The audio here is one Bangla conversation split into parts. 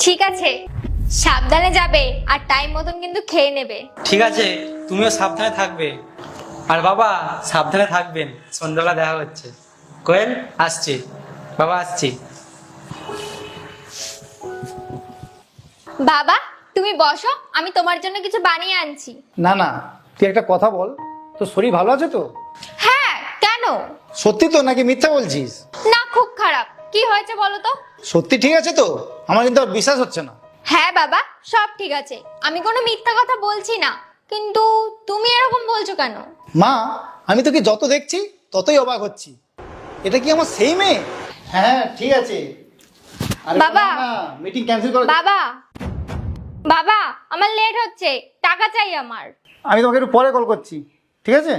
ঠিক আছে, সাবধানে যাবে আর টাইম মতন কিন্তু খেয়ে নেবে। ঠিক আছে, তুমিও সাবধানে থাকবে। আর বাবা সাবধানে থাকবেন, সন্ধ্যাবেলা দেখা হচ্ছে। কোয়েল আসছি, বাবা আসছি। বাবা তুমি বসো, আমি তোমার জন্য কিছু বানিয়ে আনছি। না না, তুই একটা কথা বল, তোর শরীর ভালো আছে তো? হ্যাঁ, কেন? সত্যি তো নাকি মিথ্যা বলছিস? না, খুব খারাপ। কি হয়েছে বলো তো? সত্যি ঠিক আছে তো? আমার কিন্তু আর বিশ্বাস হচ্ছে না। হ্যাঁ বাবা, সব ঠিক আছে, আমি কোনো মিথ্যা কথা বলছি না। কিন্তু তুমি এরকম বলছো কেন? মা, আমি তোকে যত দেখছি ততই অবাক হচ্ছি। এটা কি আমার সেই মেয়ে? হ্যাঁ ঠিক আছে। বাবা। মিটিং ক্যান্সেল করো। বাবা, বাবা আমার লেট হচ্ছে, টাকা চাই আমার। আমি তোমাকে একটু পরে কল করছি, ঠিক আছে?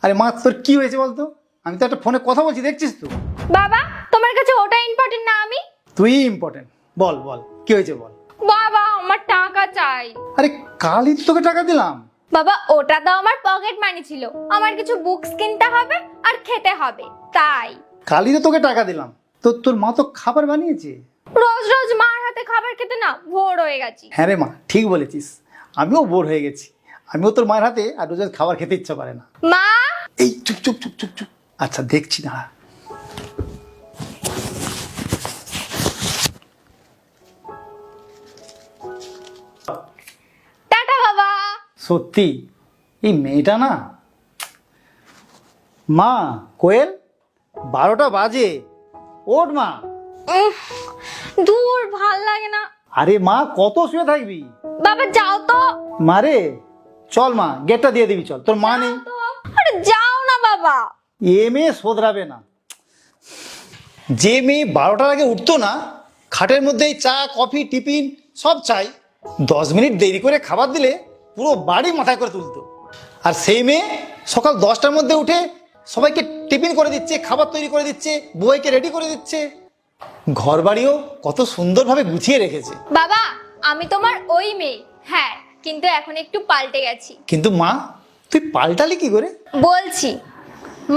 আরে মা, তোর কি হয়েছে বলতো? আমি তো একটা ফোনে কথা বলছি, দেখছিস তো? বাবা তোমার কাছে ওটা ইম্পর্টেন্ট না আমি? তুই ইম্পর্টেন্ট। বল বল, কি হয়েছে বল। বাবা আমার টাকা চাই। আরে কালই তো তোকে টাকা দিলাম। বাবা ওটা তো আমার পকেট মানি ছিল, আমার কিছু বুকস কিনতে হবে আর খেতে হবে, তাই। কালই তো তোকে টাকা দিলাম। তো তোর মা তো খাবার বানিয়েছে। রোজ রোজ মার হাতে খাবার খেতে না ভোর হয়ে গেছি। হ্যাঁ রে মা, ঠিক বলেছিস। আমিও বোর হয়ে গেছি। আমিও তোর মায়ের হাতে আর রোজ রোজ খাবার খেতে ইচ্ছা করে না। মা। এই চুপ চুপ চুপ চুপ চুপ। আচ্ছা দেখছি না। টাটা বাবা। সত্যি এই মেয়েটা না। মা, কোয়েল 12টা বাজে, ওঠ মা। দূর ভাল লাগে না। আরে মা, কত শুয়ে থাকবি? বাবা যাও তো। মারে চল মা, গেটটা দিয়ে দিবি, চল। তোর মা নেই। তো আরে যাও না বাবা। এ মেয়ে শোধরাবে না। যে মেয়ে 12টার আগে উঠতো না, খাটের মধ্যেই চা কফি টিফিন সব চাই, 10 মিনিট দেরি করে খাবার দিলে পুরো বাড়ি মাথায় করে তুলতো। আর সেই মেয়ে সকাল 10টার মধ্যে উঠে সবাইকে টিফিন করে দিচ্ছে, খাবার তৈরি করে দিচ্ছে, বউকে রেডি করে দিচ্ছে, ঘর বাড়িও কত সুন্দরভাবে গুছিয়ে রেখেছে। বাবা আমি তোমার ওই মেয়ে, হ্যাঁ, কিন্তু এখন একটু পাল্টে গেছি। কিন্তু মা, তুই পাল্টালি কি করে? বলছি,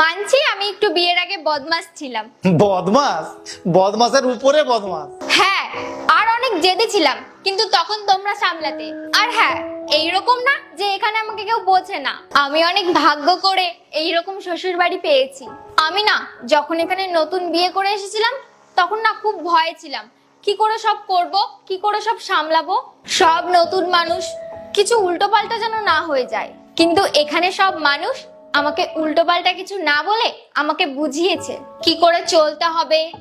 মানছি আমি একটু বিয়ের আগে বদমাশ ছিলাম। বদমাস? বদমাসের উপরে বদমাস। হ্যাঁ, আর অনেক জেদি ছিলাম, কিন্তু তখন তোমরা সামলাতে। আর হ্যাঁ, এইরকম না যে এখানে আমাকে কেউ বোঝে না। আমি অনেক ভাগ্য করে এইরকম শ্বশুর বাড়ি পেয়েছি। আমি না যখন এখানে নতুন বিয়ে করে এসেছিলাম, তখন না খুব ভয়ে ছিলাম, কি করে সব করব, কি করে সব সামলাবো। সব নতুন মানুষ, কিছু উল্টোপাল্টা যেন না হয়ে যায়। কিন্তু এখানে সব মানুষ আমাকে উল্টোপাল্টা কিছু না বলে আমাকে বুঝিয়েছে কি করে চলতে হবে,